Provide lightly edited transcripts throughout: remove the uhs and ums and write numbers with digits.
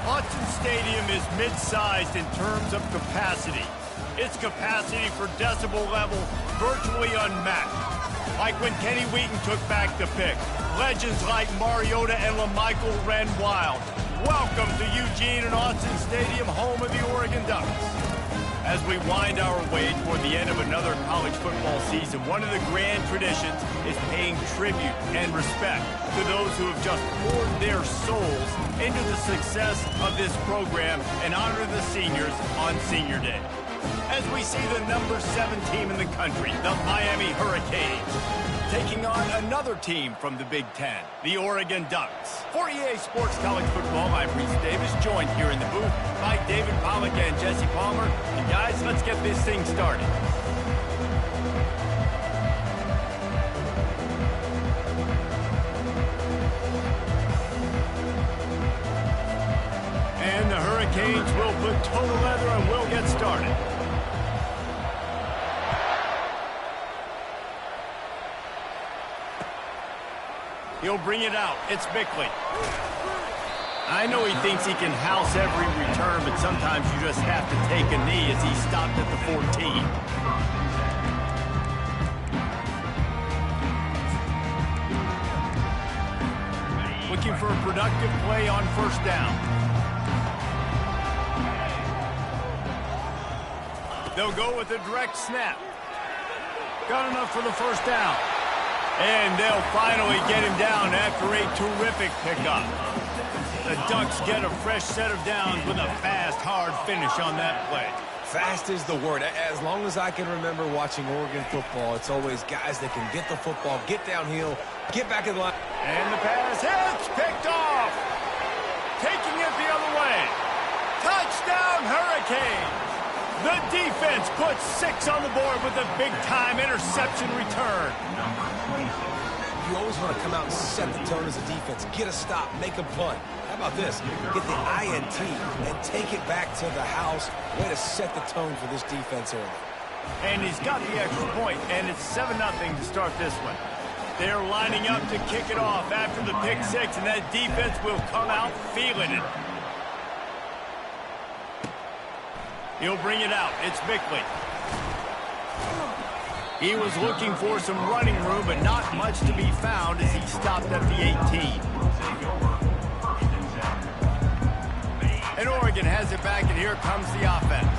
Autzen Stadium is mid-sized in terms of capacity. Its capacity for decibel level virtually unmatched. Like when Kenny Wheaton took back the pick. Legends like Mariota and LaMichael ran wild. Welcome to Eugene and Autzen Stadium, home of the Oregon Ducks. As we wind our way toward the end of another college football season, one of the grand traditions is paying tribute and respect to those who have just poured their souls into the success of this program and honor the seniors on Senior Day. As we see the number 7 team in the country, the Miami Hurricanes, taking on another team from the Big Ten, the Oregon Ducks. For EA Sports College Football, I'm Reese Davis, joined here in the booth by David Pollack and Jesse Palmer. And guys, let's get this thing started. And the Hurricanes will put total leather and we'll get started. He'll bring it out. It's Bickley. I know he thinks he can house every return, but sometimes you just have to take a knee as he stopped at the 14. Looking for a productive play on first down. They'll go with a direct snap. Got enough for the first down. And they'll finally get him down after a terrific pickup. The Ducks get a fresh set of downs with a fast, hard finish on that play. Fast is the word. As long as I can remember watching Oregon football, it's always guys that can get the football, get downhill, get back in the line. And the pass hits, picked off. Taking it the other way. Touchdown, Hurricanes. The defense puts 6 on the board with a big-time interception return. You always want to come out and set the tone as a defense. Get a stop, make a punt. How about this? Get the INT and take it back to the house. Way to set the tone for this defense early. And he's got the extra point, and it's 7-0 to start this one. They're lining up to kick it off after the pick 6, and that defense will come out feeling it. He'll bring it out. It's Bickley. He was looking for some running room, but not much to be found as he stopped at the 18. And Oregon has it back, and here comes the offense.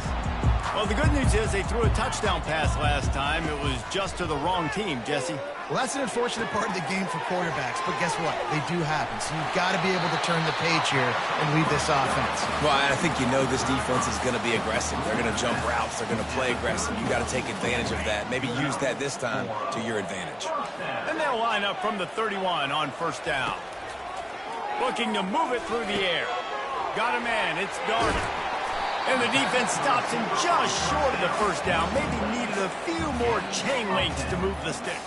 Well, the good news is they threw a touchdown pass last time. It was just to the wrong team, Jesse. Well, that's an unfortunate part of the game for quarterbacks, but guess what? They do happen, so you've got to be able to turn the page here and lead this offense. Well, I think you know this defense is going to be aggressive. They're going to jump routes. They're going to play aggressive. You got to take advantage of that. Maybe use that this time to your advantage. And they'll line up from the 31 on first down. Looking to move it through the air. Got a man. It's Garner. And the defense stops him just short of the first down. Maybe needed a few more chain links to move the sticks.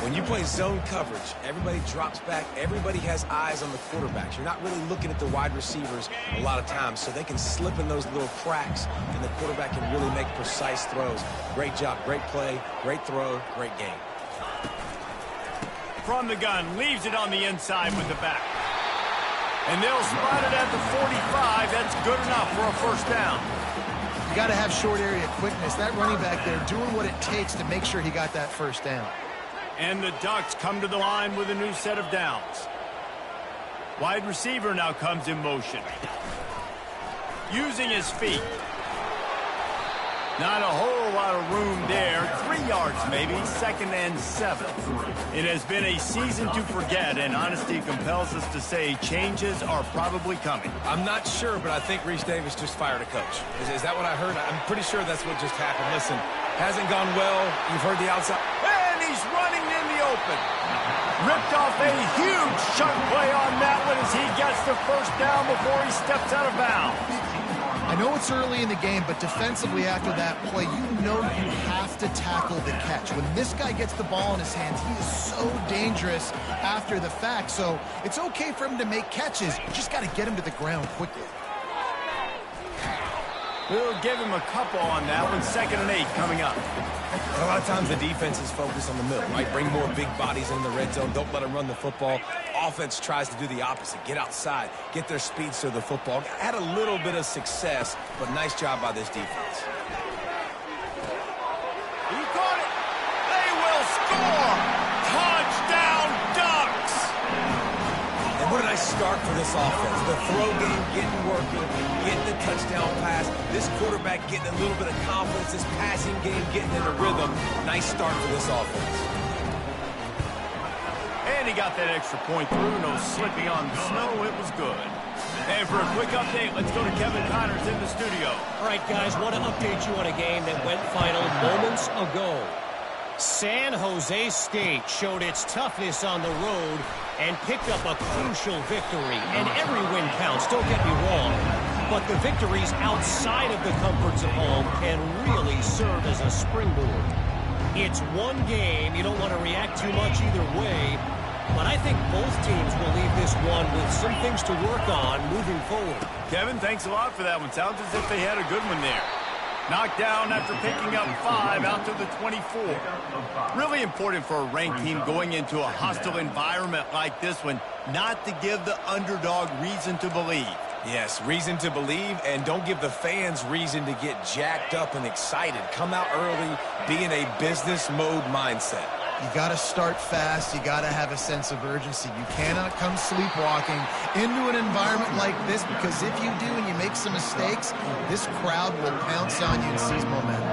When you play zone coverage, everybody drops back. Everybody has eyes on the quarterbacks. You're not really looking at the wide receivers a lot of times, so they can slip in those little cracks, and the quarterback can really make precise throws. Great job, great play, great throw, great game. From the gun, leaves it on the inside with the back. And they'll spot it at the 45. That's good enough for a first down. You got to have short area quickness. That running back there doing what it takes to make sure he got that first down. And the Ducks come to the line with a new set of downs. Wide receiver now comes in motion. Using his feet. Not a whole lot of room there. 3 yards maybe, 2nd and 7. It has been a season to forget, and honesty compels us to say changes are probably coming. I'm not sure, but I think Reese Davis just fired a coach. Is that what I heard? I'm pretty sure that's what just happened. Listen, hasn't gone well. You've heard the outside. And he's running in the open. Ripped off a huge chunk play on that one as he gets the first down before he steps out of bounds. I know it's early in the game, but defensively after that play, you know you have to tackle the catch. When this guy gets the ball in his hands, he is so dangerous after the fact. So it's okay for him to make catches. You just got to get him to the ground quickly. We'll give him a couple on that one. 2nd and 8 coming up. A lot of times the defense is focused on the middle, right? Bring more big bodies in the red zone. Don't let them run the football. offense tries to do the opposite, get outside, get their speed to the football. Had a little bit of success, but nice job by this defense. He caught it. They will score. Touchdown Ducks. And what a nice start for this offense. The throw game getting working, getting the touchdown pass. This quarterback getting a little bit of confidence. This passing game getting in a rhythm. Nice start for this offense. And he got that extra point through. No slipping on the snow. It was good. And for a quick update, let's go to Kevin Connors in the studio. All right, guys, want to update you on a game that went final moments ago. San Jose State showed its toughness on the road and picked up a crucial victory. And every win counts, don't get me wrong. But the victories outside of the comforts of home can really serve as a springboard. It's one game. You don't want to react too much either way. But I think both teams will leave this one with some things to work on moving forward. Kevin, thanks a lot for that one. Sounds as if they had a good one there. Knocked down after picking up 5 out to the 24. Really important for a ranked team going into a hostile environment like this one, not to give the underdog reason to believe. Yes, reason to believe, and don't give the fans reason to get jacked up and excited. Come out early, be in a business mode mindset. You got to start fast. You got to have a sense of urgency. You cannot come sleepwalking into an environment like this, because if you do and you make some mistakes, this crowd will pounce on you and seize momentum.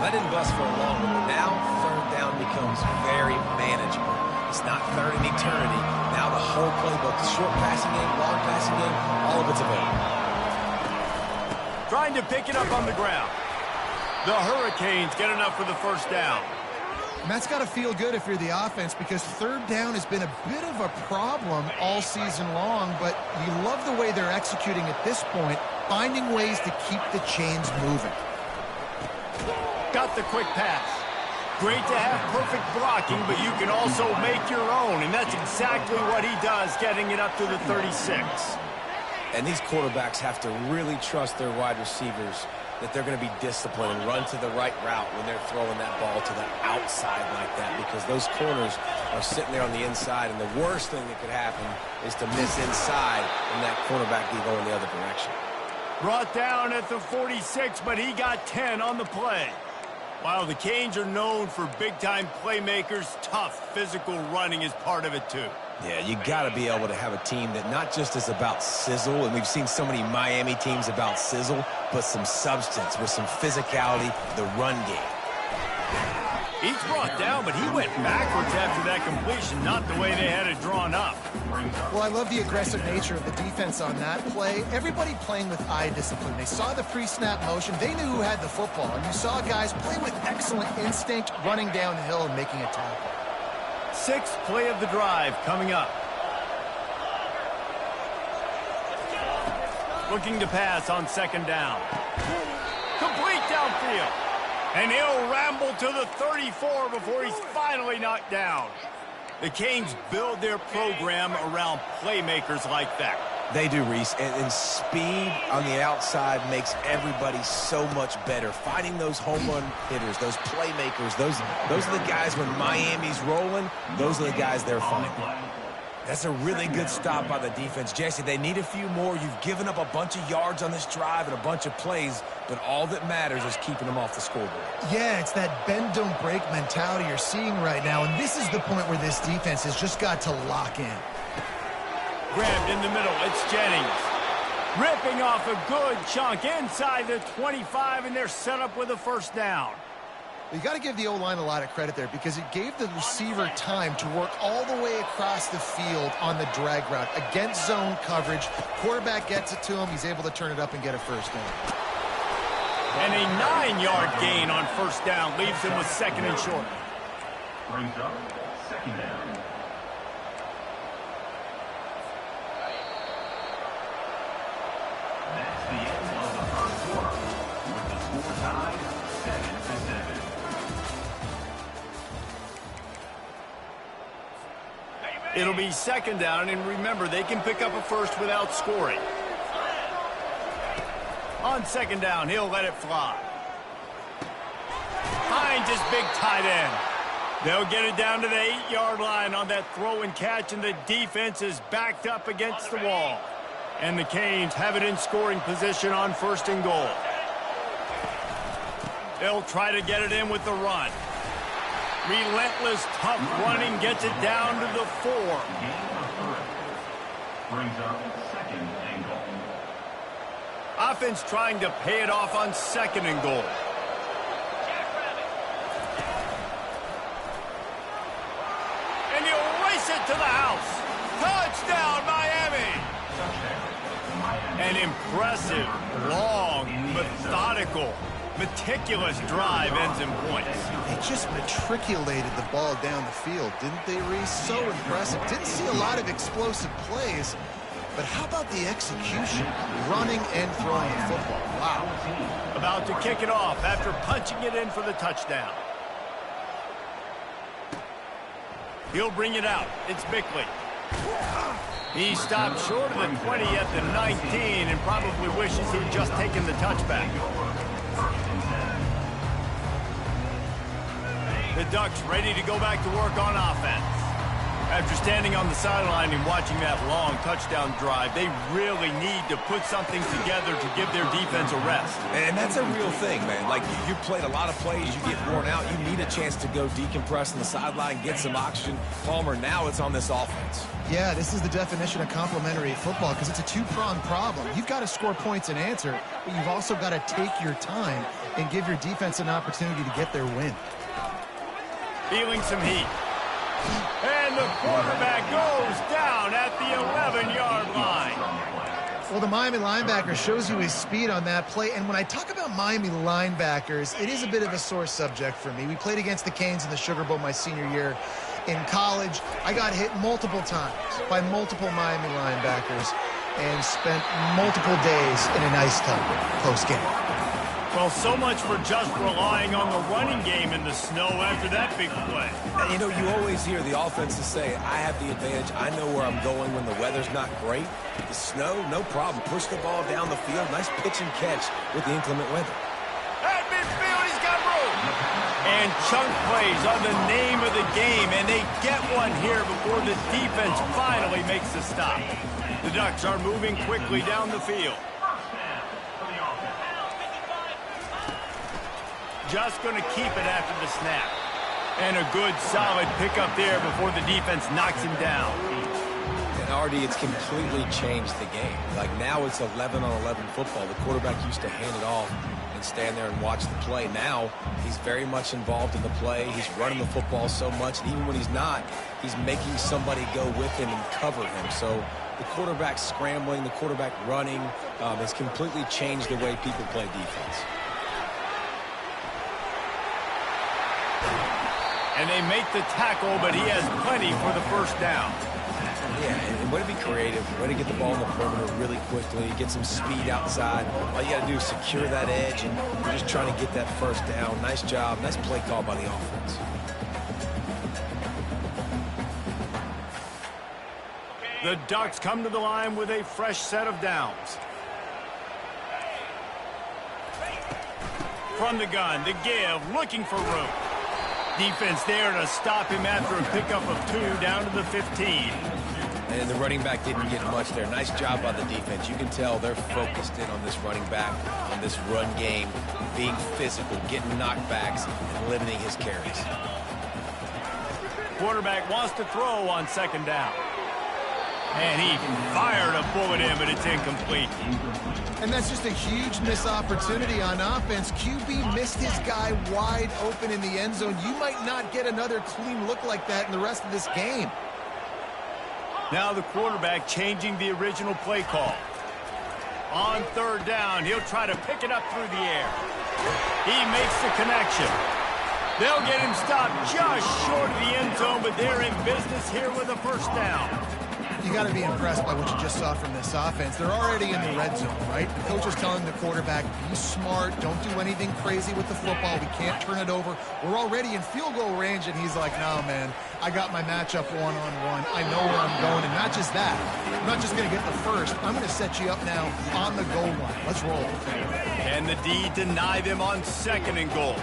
That didn't bust for a long one, but now third down becomes very manageable. It's not third in eternity. Now the whole playbook, short passing game, long passing game, all of it's available. Trying to pick it up on the ground. The Hurricanes get enough for the first down. And that's got to feel good if you're the offense, because third down has been a bit of a problem all season long, but you love the way they're executing at this point, finding ways to keep the chains moving. Got the quick pass. Great to have perfect blocking, but you can also make your own, and that's exactly what he does, getting it up to the 36. And these quarterbacks have to really trust their wide receivers that they're going to be disciplined and run to the right route when they're throwing that ball to the outside like that, because those corners are sitting there on the inside, and the worst thing that could happen is to miss inside and that cornerback be going the other direction. Brought down at the 46, but he got 10 on the play. While the Canes are known for big-time playmakers, tough physical running is part of it too. Yeah, you got to be able to have a team that not just is about sizzle, and we've seen so many Miami teams about sizzle, but some substance with some physicality, the run game. He's brought down, but he went backwards after that completion, not the way they had it drawn up. Well, I love the aggressive nature of the defense on that play. Everybody playing with eye discipline. They saw the pre-snap motion. They knew who had the football, and you saw guys play with excellent instinct, running down the hill and making a tackle. Sixth play of the drive coming up. Looking to pass on second down. Complete downfield. And he'll ramble to the 34 before he's finally knocked down. The Canes build their program around playmakers like that. They do, Reese, and speed on the outside makes everybody so much better. Finding those home run hitters, those playmakers, those are the guys when Miami's rolling, those are the guys they're finding. That's a really good stop by the defense. Jesse, they need a few more. You've given up a bunch of yards on this drive and a bunch of plays, but all that matters is keeping them off the scoreboard. Yeah, it's that bend, don't break mentality you're seeing right now, and this is the point where this defense has just got to lock in. Grabbed in the middle, it's Jennings. Ripping off a good chunk inside the 25, and they're set up with a first down. You got to give the O-line a lot of credit there, because it gave the receiver time to work all the way across the field on the drag route against zone coverage. Quarterback gets it to him. He's able to turn it up and get a first down. And a 9-yard gain on first down leaves him with second and short. Brings up second down. That's the end of the first quarter, with the score tied 7-7. It'll be second down, and remember, they can pick up a first without scoring. On second down, he'll let it fly. Finds his big tight end. They'll get it down to the 8-yard line on that throw and catch, and the defense is backed up against the wall. And the Canes have it in scoring position on 1st and goal. They'll try to get it in with the run. Relentless, tough running gets it down to the 4. Brings up 2nd and goal. Offense trying to pay it off on 2nd and goal. And he'll race it to the house. Touchdown, Miami! An impressive, long, methodical, meticulous drive ends in points. They just matriculated the ball down the field, didn't they, Reese? So impressive. Didn't see a lot of explosive plays, but how about the execution? Running and throwing the football. Wow. About to kick it off after punching it in for the touchdown. He'll bring it out. It's Bickley. He stopped short of the 20 at the 19 and probably wishes he'd just taken the touchback. The Ducks ready to go back to work on offense. After standing on the sideline and watching that long touchdown drive, they really need to put something together to give their defense a rest. And that's a real thing, man. Like, you played a lot of plays, you get worn out, you need a chance to go decompress on the sideline, get some oxygen. Palmer, now it's on this offense. Yeah, this is the definition of complementary football because it's a two-pronged problem. You've got to score points and answer, but you've also got to take your time and give your defense an opportunity to get their win. Feeling some heat. And the quarterback goes down at the 11-yard line. Well, the Miami linebacker shows you his speed on that play. And when I talk about Miami linebackers, it is a bit of a sore subject for me. We played against the Canes in the Sugar Bowl my senior year in college. I got hit multiple times by multiple Miami linebackers and spent multiple days in an ice tub post-game. Well, so much for just relying on the running game in the snow after that big play. And, you know, you always hear the offenses say, I have the advantage. I know where I'm going when the weather's not great. The snow, no problem. Push the ball down the field. Nice pitch and catch with the inclement weather. At midfield, he's got room. And chunk plays are the name of the game, and they get one here before the defense finally makes the stop. The Ducks are moving quickly down the field. Just going to keep it after the snap. And a good, solid pickup there before the defense knocks him down. And, Artie, it's completely changed the game. Like, now it's 11-on-11 football. The quarterback used to hand it off and stand there and watch the play. Now he's very much involved in the play. He's running the football so much, and even when he's not, he's making somebody go with him and cover him. So the quarterback scrambling, the quarterback running has completely changed the way people play defense. And they make the tackle, but he has plenty for the first down. Yeah, and way to be creative, way to get the ball in the perimeter really quickly, get some speed outside. All you got to do is secure that edge, and you're just trying to get that first down. Nice job. Nice play call by the offense. The Ducks come to the line with a fresh set of downs. From the gun, the give, looking for room. Defense there to stop him after a pickup of 2 down to the 15. And the running back didn't get much there. Nice job by the defense. You can tell they're focused in on this running back, on this run game, being physical, getting knockbacks, and limiting his carries. Quarterback wants to throw on 2nd down. And he fired a bullet in, but it's incomplete. And that's just a huge missed opportunity on offense. QB missed his guy wide open in the end zone. You might not get another clean look like that in the rest of this game. Now the quarterback changing the original play call. On 3rd down, he'll try to pick it up through the air. He makes the connection. They'll get him stopped just short of the end zone, but they're in business here with a first down. You got to be impressed by what you just saw from this offense. They're already in the red zone, right? The coach is telling the quarterback, be smart, don't do anything crazy with the football. We can't turn it over. We're already in field goal range, and he's like, no, man, I got my matchup one-on-one. I know where I'm going, and not just that. I'm not just going to get the first. I'm going to set you up now on the goal line. Let's roll. Can the D deny them on 2nd and goal?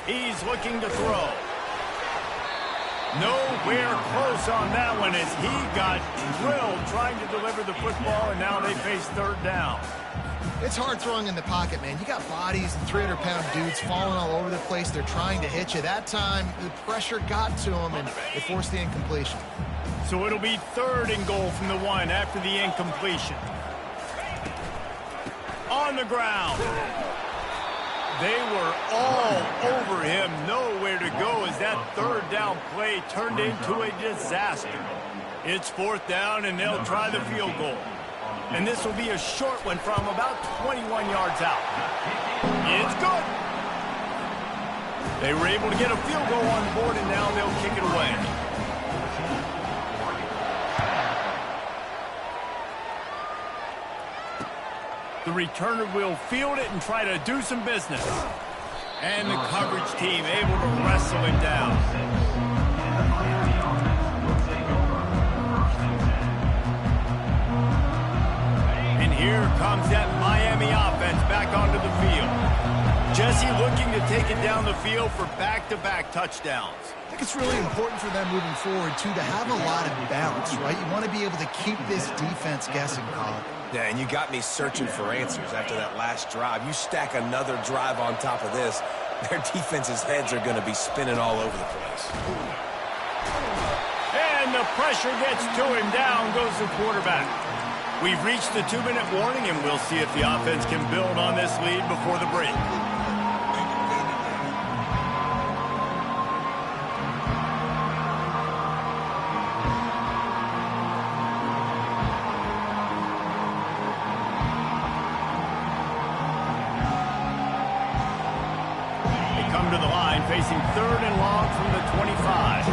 He's looking to throw. Nowhere close on that one as he got drilled trying to deliver the football, and now they face third down. It's hard throwing in the pocket, man. You got bodies and 300-pound dudes falling all over the place. They're trying to hit you. That time, the pressure got to them, and it forced the incompletion. So it'll be 3rd and goal from the 1 after the incompletion. On the ground. They were all over him. Nowhere to go as that 3rd down play turned into a disaster. It's 4th down, and they'll try the field goal. And this will be a short one from about 21 yards out. It's good. They were able to get a field goal on the board, and now they'll kick it away. The returner will field it and try to do some business. And the coverage team able to wrestle him down. And here comes that Miami offense back onto the field. Jesse looking to take it down the field for back-to-back touchdowns. I think it's really important for them moving forward, too, to have a lot of balance, right? You want to be able to keep this defense guessing, Colin. Yeah, and you got me searching for answers after that last drive. You stack another drive on top of this, their defense's heads are going to be spinning all over the place. And the pressure gets to him. Down goes the quarterback. We've reached the 2-minute warning, and we'll see if the offense can build on this lead before the break. Come to the line, facing 3rd and long from the 25.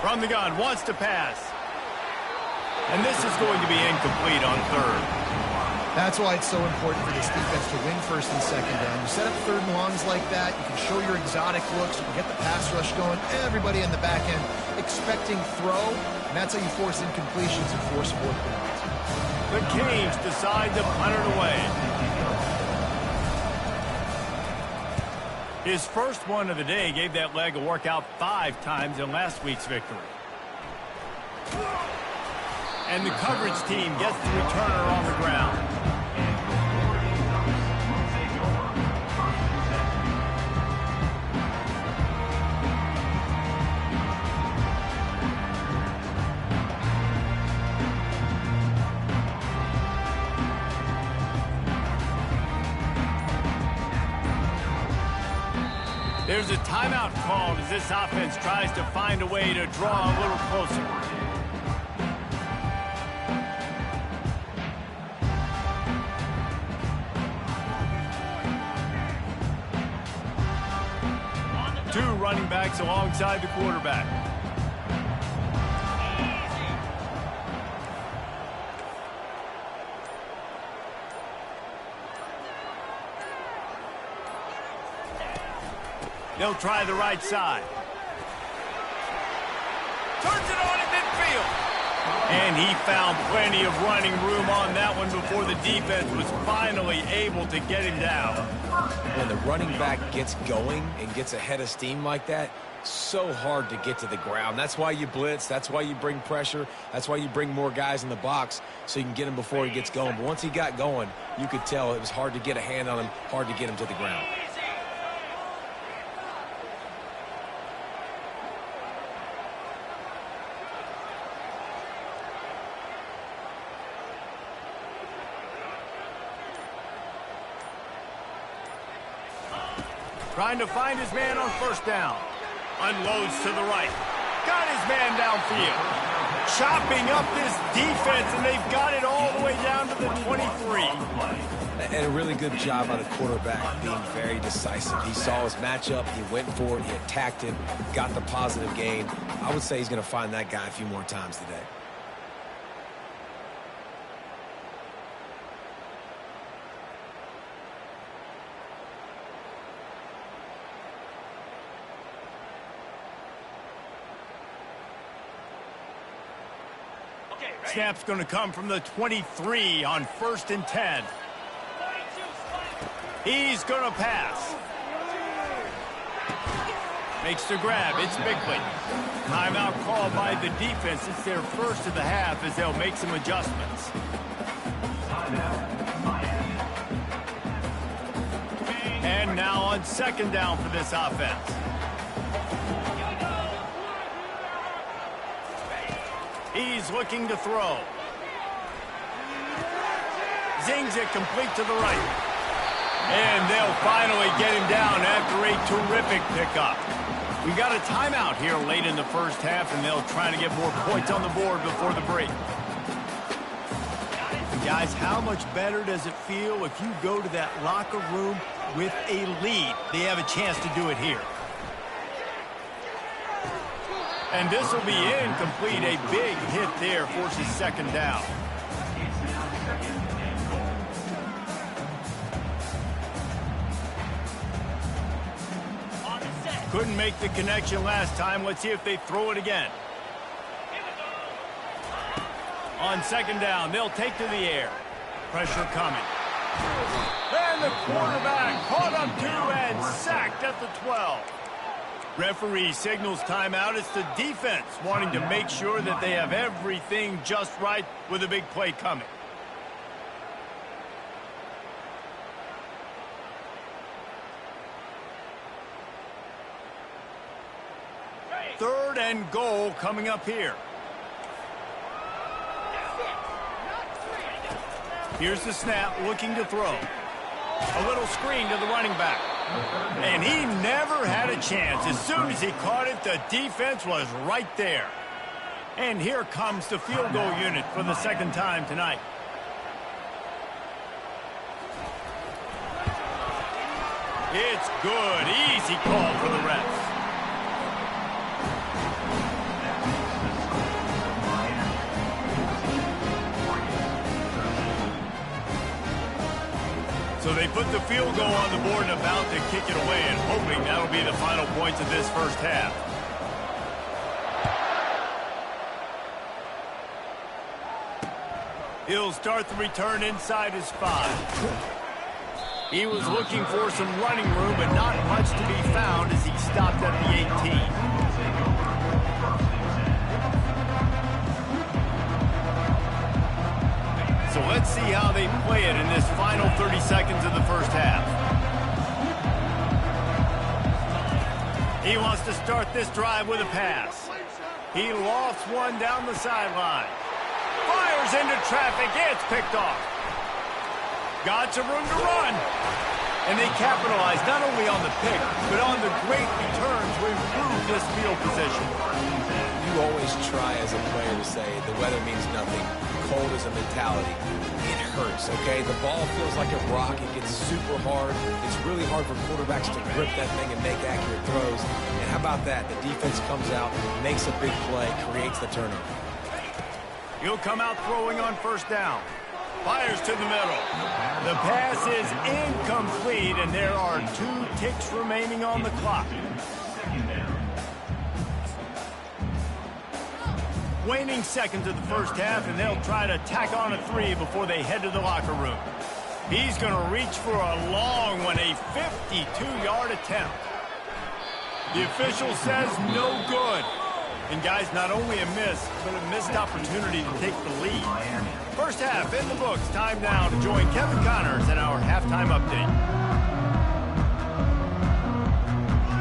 From the gun, wants to pass. And this is going to be incomplete on 3rd. That's why it's so important for this defense to win 1st and 2nd down. You set up 3rd and longs like that, you can show your exotic looks, you can get the pass rush going, everybody in the back end expecting throw, and that's how you force incompletions and force 4th downs. The Canes decide to punt it away. His first one of the day gave that leg a workout 5 times in last week's victory. And the coverage team gets the returner on the ground. There's a timeout called as this offense tries to find a way to draw a little closer. Two running backs alongside the quarterback. They'll try the right side. Turns it on in midfield. And he found plenty of running room on that one before the defense was finally able to get him down. When the running back gets going and gets ahead of steam like that, so hard to get to the ground. That's why you blitz. That's why you bring pressure. That's why you bring more guys in the box so you can get him before he gets going. But once he got going, you could tell it was hard to get a hand on him, hard to get him to the ground. Trying to find his man on 1st down. Unloads to the right. Got his man downfield. Chopping up this defense, and they've got it all the way down to the 23. And a really good job by the quarterback being very decisive. He saw his matchup, he went for it, he attacked it, got the positive gain. I would say he's going to find that guy a few more times today. Snap's going to come from the 23 on 1st and 10. He's going to pass. Makes the grab. It's Bickley. Timeout called by the defense. It's their first of the half as they'll make some adjustments. And now on 2nd down for this offense. He's looking to throw. Zings it complete to the right. And they'll finally get him down after a terrific pickup. We got a timeout here late in the first half, and they'll try to get more points on the board before the break. Guys, how much better does it feel if you go to that locker room with a lead? They have a chance to do it here. And this will be incomplete. A big hit there forces 2nd down. Couldn't make the connection last time. Let's see if they throw it again. On 2nd down, they'll take to the air. Pressure coming. And the quarterback caught up 2 and sacked at the 12. Referee signals timeout. It's the defense wanting to make sure that they have everything just right with a big play coming. Third and goal coming up here. Here's the snap, looking to throw. A little screen to the running back. And he never had a chance. As soon as he caught it, the defense was right there. And here comes the field goal unit for the 2nd time tonight. It's good. Easy call for the refs. So they put the field goal on the board and about to kick it away, and hoping that'll be the final points of this first half. He'll start the return inside his 5. He was looking for some running room, but not much to be found as he stopped at the 18. So let's see how they play it in this final 30 seconds of the first half. He wants to start this drive with a pass. He lofts one down the sideline. Fires into traffic. It's picked off. Got some room to run. And they capitalize not only on the pick, but on the great return to improve this field position. You always try as a player to say the weather means nothing. Cold is a mentality. It hurts, okay? The ball feels like a rock. It gets super hard. It's really hard for quarterbacks to grip that thing and make accurate throws. And how about that? The defense comes out, makes a big play, creates the turnover. He'll come out throwing on 1st down. Fires to the middle. The pass is incomplete, and there are 2 ticks remaining on the clock. Waning seconds of the first half, and they'll try to tack on a 3 before they head to the locker room. He's going to reach for a long one, a 52-yard attempt. The official says no good. And guys, not only a miss, but a missed opportunity to take the lead. First half in the books. Time now to join Kevin Connors in our halftime update.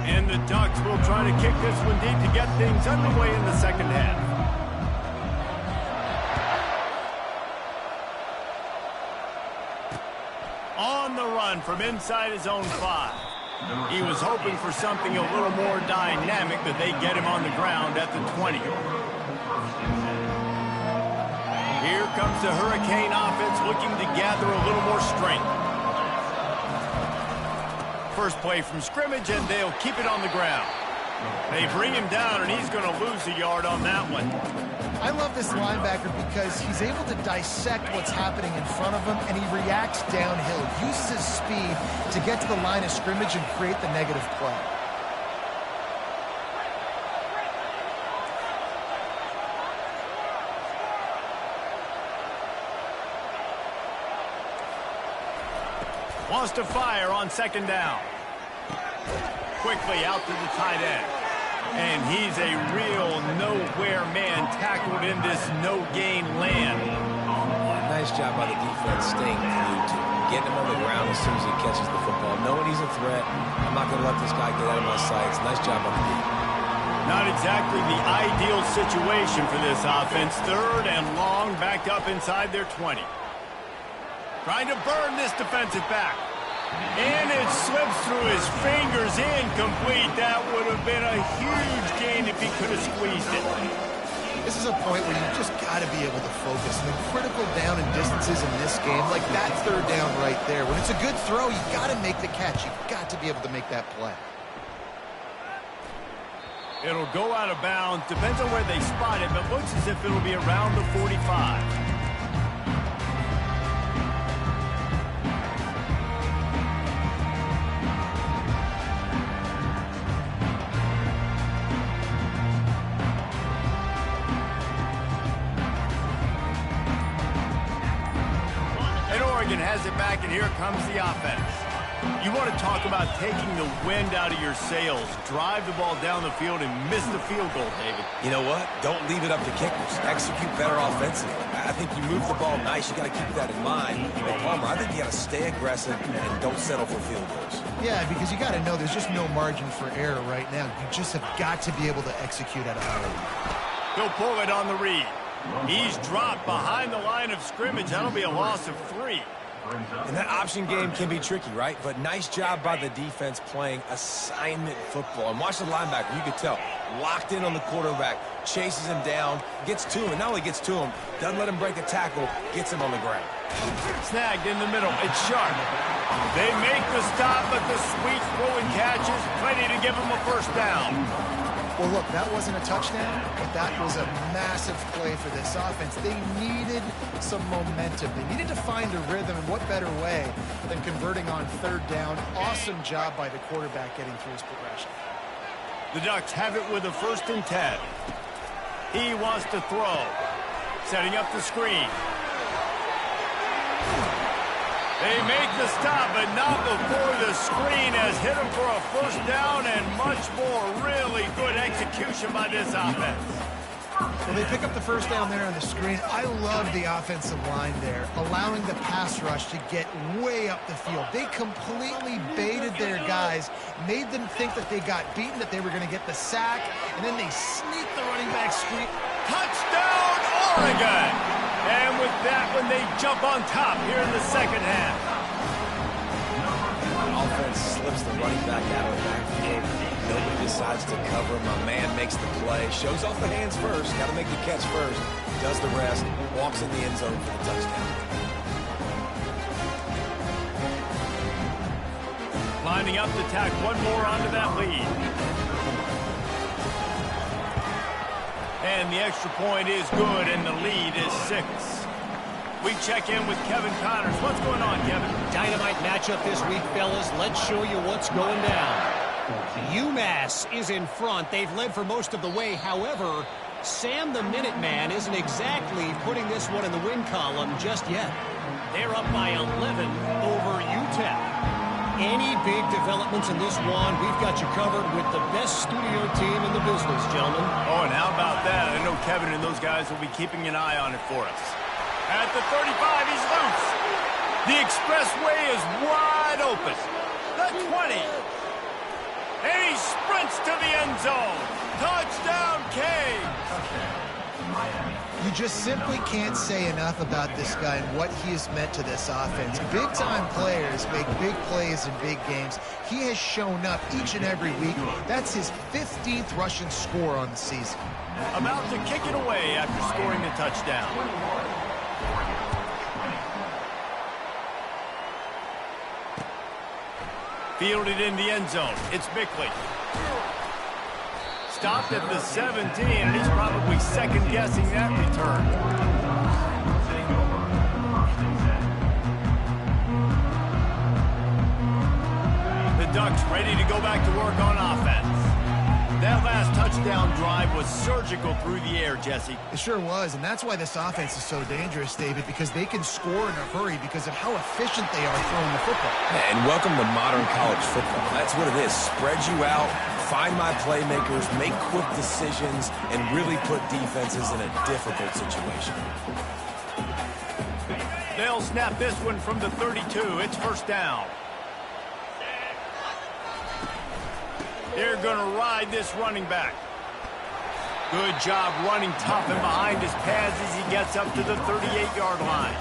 And the Ducks will try to kick this one deep to get things underway in the 2nd half. On the run from inside his own 5. He was hoping for something a little more dynamic, but they get him on the ground at the 20. Here comes the Hurricane offense looking to gather a little more strength. First play from scrimmage, and they'll keep it on the ground. They bring him down, and he's going to lose a yard on that one. I love this linebacker because he's able to dissect what's happening in front of him, and he reacts downhill, uses his speed to get to the line of scrimmage and create the negative play. Wants to fire on second down. Quickly out to the tight end. And he's a real nowhere man tackled in this no-gain land. Nice job by the defense staying glued to him. Getting him on the ground as soon as he catches the football. Knowing he's a threat. I'm not going to let this guy get out of my sights. Nice job on the defense. Not exactly the ideal situation for this offense. Third and long, backed up inside their 20. Trying to burn this defensive back. And it slips through his fingers, incomplete. That would have been a huge gain if he could have squeezed it. This is a point where you just got to be able to focus. And the critical down and distances in this game, like that third down right there. When it's a good throw, you got to make the catch. You've got to be able to make that play. It'll go out of bounds. Depends on where they spot it, but looks as if it'll be around the 45. Has it back, and here comes the offense. You want to talk about taking the wind out of your sails. Drive the ball down the field and miss the field goal, David. You know what? Don't leave it up to kickers. Execute better offensively. I think you move the ball nice. You got to keep that in mind. But Palmer, I think you got to stay aggressive and don't settle for field goals. Yeah, because you got to know there's just no margin for error right now. You just have got to be able to execute at a high level. He'll pull it on the read. He's dropped behind the line of scrimmage. That'll be a loss of 3. And that option game can be tricky, right? But nice job by the defense playing assignment football. And watch the linebacker. You could tell. Locked in on the quarterback. Chases him down. Gets to him. And not only gets to him, doesn't let him break a tackle. Gets him on the ground. Snagged in the middle. It's sharp. They make the stop, but the sweet throwing catch is plenty to give him a first down. Well, look, that wasn't a touchdown, but that was a massive play for this offense. They needed some momentum. They needed to find a rhythm, and what better way than converting on third down. Awesome job by the quarterback getting through his progression. The Ducks have it with a 1st and 10. He wants to throw. Setting up the screen. They make the stop, but not before the screen has hit him for a first down, and much more really good execution by this offense. Well, they pick up the first down there on the screen. I love the offensive line there, allowing the pass rush to get way up the field. They completely baited their guys, made them think that they got beaten, that they were going to get the sack, and then they sneak the running back screen. Touchdown, Oregon! And with that one, they jump on top here in the second half. Offense slips the running back out of the backfield. Nobody decides to cover. My man makes the play. Shows off the hands first. Got to make the catch first. Does the rest. Walks in the end zone for the touchdown. Lining up to tack one more onto that lead. And the extra point is good, and the lead is 6. We check in with Kevin Connors. What's going on, Kevin? Dynamite matchup this week, fellas. Let's show you what's going down. UMass is in front. They've led for most of the way. However, Sam the Minuteman isn't exactly putting this one in the win column just yet. They're up by 11 over UTEP. Any big developments in this one, we've got you covered with the best studio team in the business, gentlemen. Oh, and how about that? I know Kevin and those guys will be keeping an eye on it for us. At the 35, he's loose. The expressway is wide open. The 20. And he sprints to the end zone. Touchdown, K. You just simply can't say enough about this guy and what he has meant to this offense. Big-time players make big plays in big games. He has shown up each and every week. That's his 15th rushing score on the season. About to kick it away after scoring the touchdown. Fielded in the end zone. It's Bickley. Stopped at the 17, and he's probably second-guessing that return. The Ducks ready to go back to work on offense. That last touchdown drive was surgical through the air, Jesse. It sure was, and that's why this offense is so dangerous, David, because they can score in a hurry because of how efficient they are throwing the football. And welcome to modern college football. That's what it is. Spread you out, find my playmakers, make quick decisions, and really put defenses in a difficult situation. They'll snap this one from the 32. It's first down. They're going to ride this running back. Good job running tough and behind his pads as he gets up to the 38-yard line.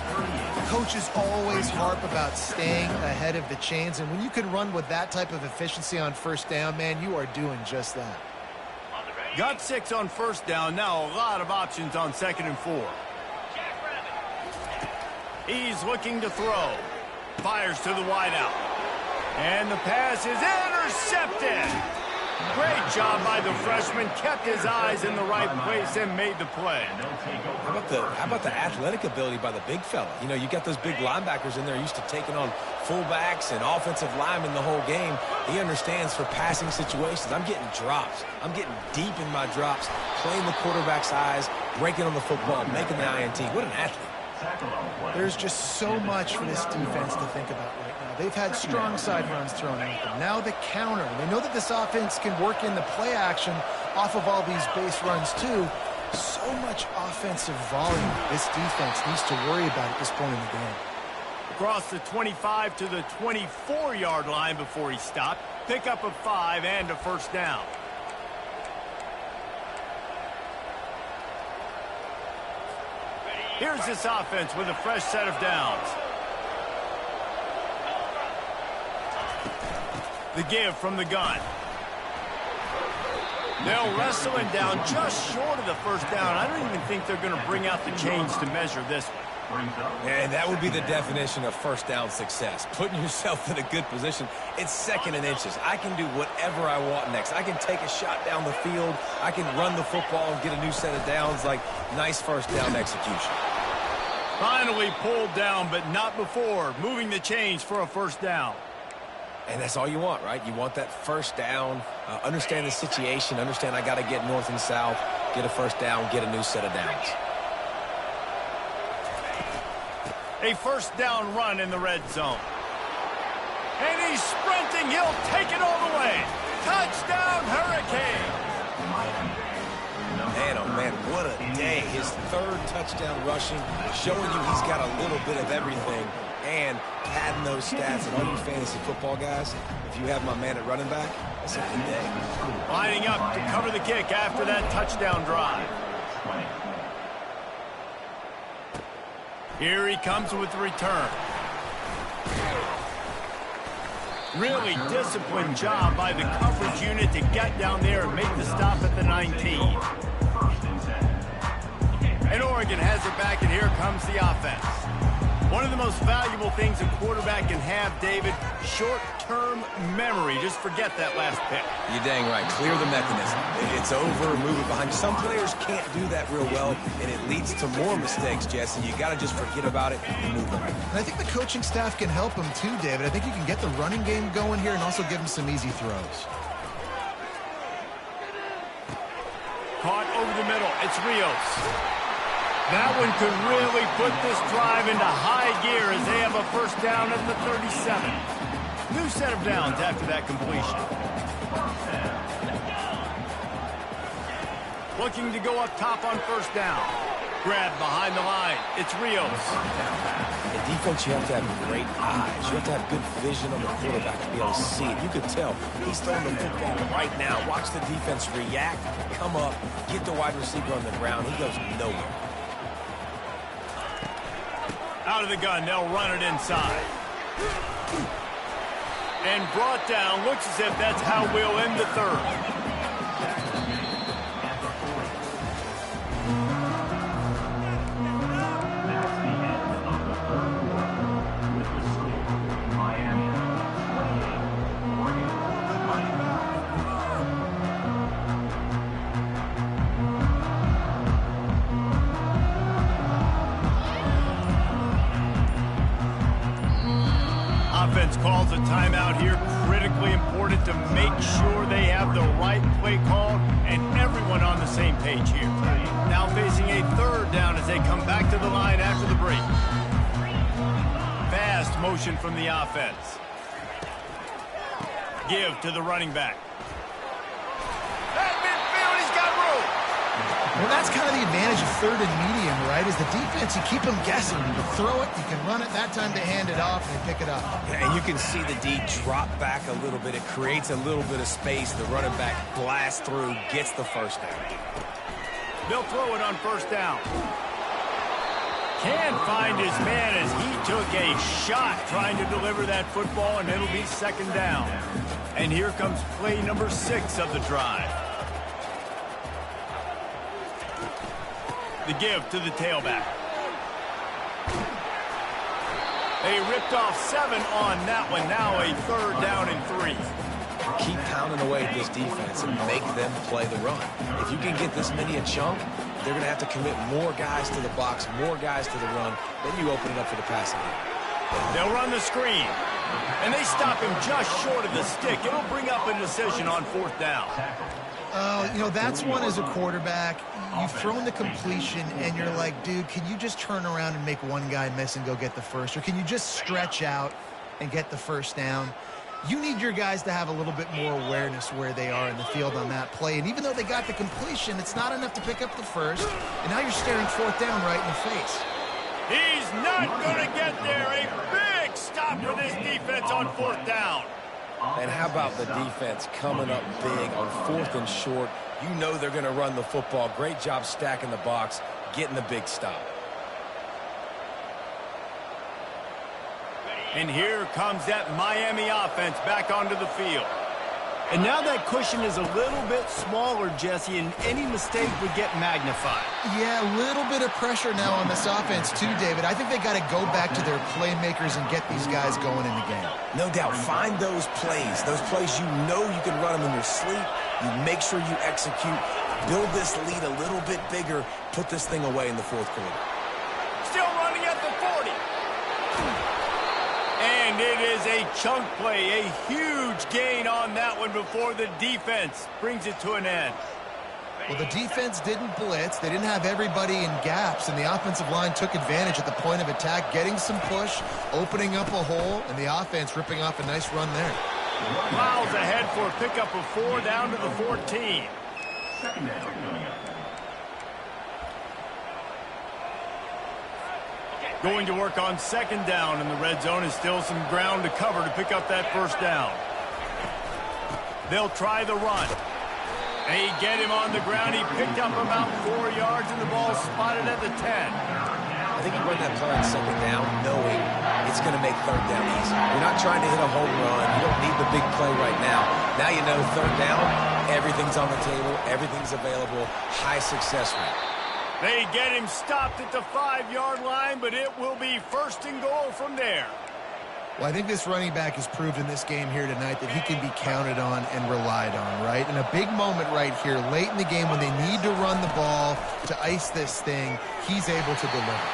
Coaches always harp about staying ahead of the chains, and when you can run with that type of efficiency on first down, man, you are doing just that. Got 6 on first down. Now a lot of options on 2nd and 4. He's looking to throw. Fires to the wideout. And the pass is intercepted. Great job by the freshman. Kept his eyes in the right place and made the play. How about the athletic ability by the big fella? You know, you got those big linebackers in there used to taking on fullbacks and offensive linemen the whole game. He understands for passing situations. I'm getting drops. I'm getting deep in my drops, playing the quarterback's eyes, breaking on the football, making the INT. What an athlete. There's just so much for this defense to think about right now. They've had strong side runs thrown at them. Now the counter. They know that this offense can work in the play action off of all these base runs too. So much offensive volume this defense needs to worry about at this point in the game. Across the 25 to the 24-yard line before he stopped. Pick up a 5 and a first down. Here's this offense with a fresh set of downs. The give from the gun. They'll wrestle him down just short of the first down. I don't even think they're going to bring out the chains to measure this one. And that would be the definition of first down success. Putting yourself in a good position. It's 2nd and inches. I can do whatever I want next. I can take a shot down the field. I can run the football and get a new set of downs. Like, nice first down execution. Finally pulled down, but not before. Moving the chains for a first down. And that's all you want, right? You want that first down. Understand the situation. Understand I got to get north and south. Get a first down. Get a new set of downs. A first down run in the red zone. And he's sprinting. He'll take it all the way. Touchdown, Hurricane. Man, oh man, what a day. His 3rd touchdown rushing, showing you he's got a little bit of everything and padding those stats. And all you fantasy football guys, if you have my man at running back, that's a good day. Lining up to cover the kick after that touchdown drive. Here he comes with the return. Really disciplined job by the coverage unit to get down there and make the stop at the 19. And Oregon has it back, and here comes the offense. One of the most valuable things a quarterback can have, David, short-term memory. Just forget that last pick. You're dang right. Clear the mechanism. It's over, move it behind you. Some players can't do that real well, and it leads to more mistakes, Jesse. You got to just forget about it and move on. And I think the coaching staff can help him too, David. I think you can get the running game going here and also give him some easy throws. Caught over the middle. It's Rios. That one could really put this drive into high gear as they have a first down at the 37. New set of downs after that completion. Looking to go up top on first down. Grab behind the line. It's Rios. In defense, you have to have great eyes. You have to have good vision on the quarterback to be able to see it. You could tell he's throwing the football right now. Watch the defense react, come up, get the wide receiver on the ground. He goes nowhere. Out of the gun, they'll run it inside. And brought down. Looks as if that's how we'll end the 3rd. offense calls a timeout here. Critically important to make sure they have the right play called and everyone on the same page here. Now facing a third down as they come back to the line after the break. Fast motion from the offense. Give to the running back. At midfield, he's got room. Well, that's kind of the advantage of third and medium, right? Is the defense, you keep them guessing. You can throw it, you can run it. That time they hand it off and they pick it up. Yeah, and you can see the D drop back a little bit. It creates a little bit of space. The running back blasts through, gets the first down. They'll throw it on first down. Can't find his man as he took a shot trying to deliver that football, and it'll be second down. And here comes play number 6 of the drive. The give to the tailback. They ripped off 7 on that one. Now a third down and 3. Keep pounding away at this defense and make them play the run. If you can get this many a chunk, they're going to have to commit more guys to the box, more guys to the run. Then you open it up for the passing game. They'll run the screen. And they stop him just short of the stick. It'll bring up a decision on fourth down. You know, that's one as a quarterback. You've thrown the completion, and you're like, dude, can you just turn around and make one guy miss and go get the first? Or can you just stretch out and get the first down? You need your guys to have a little bit more awareness where they are in the field on that play. And even though they got the completion, it's not enough to pick up the first. And now you're staring fourth down right in the face. He's not going to get there. A big stop for this defense on fourth down. And how about the defense coming up big on fourth and short? You know they're going to run the football. Great job stacking the box, getting the big stop. And here comes that Miami offense back onto the field. And now that cushion is a little bit smaller, Jesse, and any mistake would get magnified. Yeah, a little bit of pressure now on this offense too, David. I think they got to go back to their playmakers and get these guys going in the game. No doubt. Find those plays you know you can run them in your sleep. You make sure you execute. Build this lead a little bit bigger. Put this thing away in the fourth quarter. Still running at the 40. And it is a chunk play, a huge gain on that one before the defense brings it to an end. Well, the defense didn't blitz. They didn't have everybody in gaps, and the offensive line took advantage at the point of attack, getting some push, opening up a hole, and the offense ripping off a nice run there. Miles ahead for a pickup of 4 down to the 14. Second down coming up. Going to work on second down, and the red zone is still some ground to cover to pick up that first down. They'll try the run. They get him on the ground. He picked up about 4 yards, and the ball spotted at the 10. I think you run that play on second down knowing it's going to make third down easy. You're not trying to hit a home run. You don't need the big play right now. Now you know third down, everything's on the table, everything's available, high success rate. They get him stopped at the 5-yard line, but it will be first and goal from there. Well, I think this running back has proved in this game here tonight that he can be counted on and relied on, right? And a big moment right here, late in the game when they need to run the ball to ice this thing, he's able to deliver.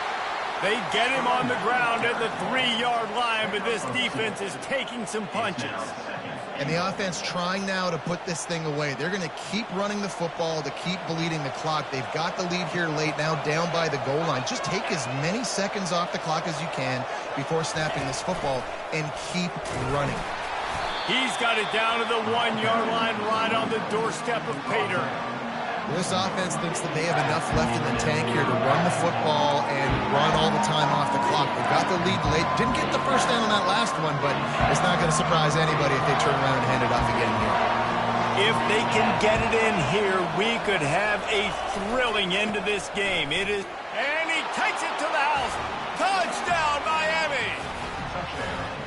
They get him on the ground at the 3-yard line, but this defense is taking some punches. And the offense trying now to put this thing away. They're going to keep running the football to keep bleeding the clock. They've got the lead here late, now down by the goal line. Just take as many seconds off the clock as you can before snapping this football and keep running. He's got it down to the 1-yard line right on the doorstep of Pater. This offense thinks that they have enough left in the tank here to run the football and run all the time off the clock. They've got the lead late. Didn't get the first down on that last one, but it's not going to surprise anybody if they turn around and hand it off again here. If they can get it in here, we could have a thrilling end to this game. It is, and he takes it to the house. Touchdown, Miami!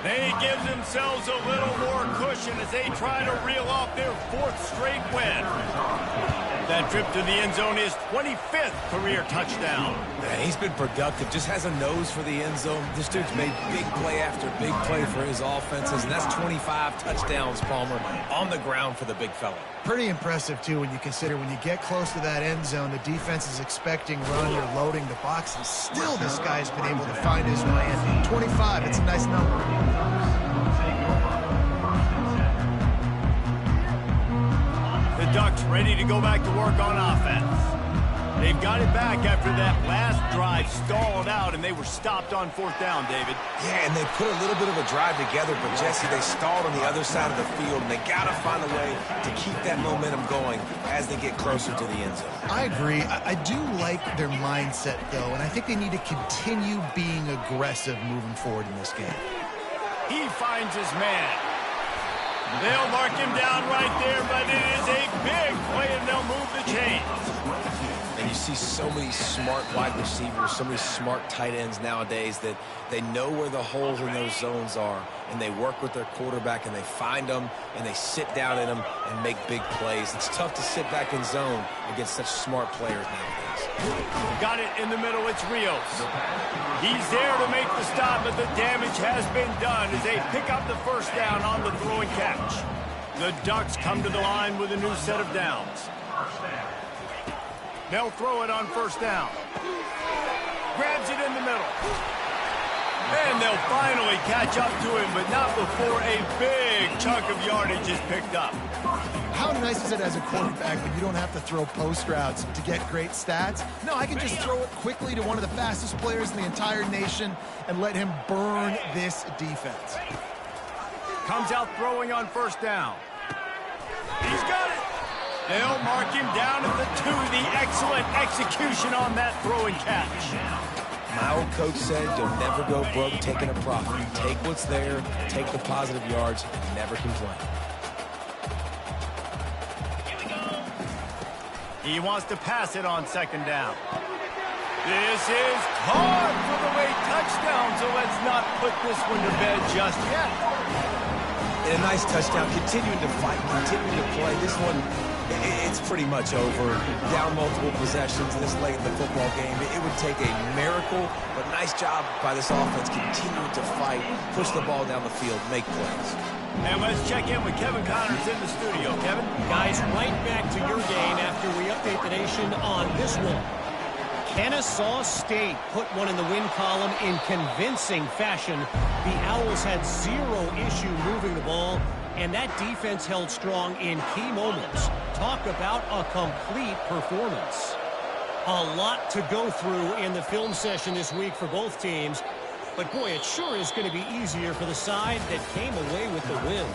They give themselves a little more cushion as they try to reel off their 4th straight win. That trip to the end zone is 25th career touchdown. Man, he's been productive, just has a nose for the end zone. This dude's made big play after big play for his offenses, and that's 25 touchdowns, Palmer, on the ground for the big fella. Pretty impressive, too, when you consider when you get close to that end zone, the defense is expecting run, they're loading the box, and still this guy's been able to find his way in. 25, it's a nice number. Ducks ready to go back to work on offense. They've got it back after that last drive stalled out, and they were stopped on 4th down, David. Yeah, and they put a little bit of a drive together, but, Jesse, they stalled on the other side of the field, and they got to find a way to keep that momentum going as they get closer to the end zone. I agree. I do like their mindset, though, and I think they need to continue being aggressive moving forward in this game. He finds his man. They'll mark him down right there, but it is a big play, and they'll move the chains. And you see so many smart wide receivers, so many smart tight ends nowadays that they know where the holes in those zones are, and they work with their quarterback, and they find them, and they sit down in them and make big plays. It's tough to sit back in zone against such smart players nowadays. Got it in the middle. It's Rios. He's there to make the stop, but the damage has been done as they pick up the 1st down on the throw and catch. The Ducks come to the line with a new set of downs. They'll throw it on 1st down. Grabs it in the middle. And they'll finally catch up to him, but not before a big chunk of yardage is picked up. How nice is it as a quarterback when you don't have to throw post routes to get great stats? No, I can just throw it quickly to one of the fastest players in the entire nation and let him burn this defense. Comes out throwing on 1st down. He's got it. They'll mark him down at the 2. The excellent execution on that throw and catch. My old coach said you'll never go broke taking a profit. Take what's there, take the positive yards, and never complain. He wants to pass it on 2nd down. This is caught for the late touchdown, so let's not put this one to bed just yet. And a nice touchdown, continuing to fight, continuing to play. This one, it's pretty much over. Down multiple possessions this late in the football game. It would take a miracle, but nice job by this offense continuing to fight, push the ball down the field, make plays. And let's check in with Kevin Connors in the studio. Kevin? Guys, right back to your game after we update the nation on this one. Kennesaw State put one in the win column in convincing fashion. The Owls had 0 issue moving the ball, and that defense held strong in key moments. Talk about a complete performance. A lot to go through in the film session this week for both teams. But, boy, it sure is going to be easier for the side that came away with the win.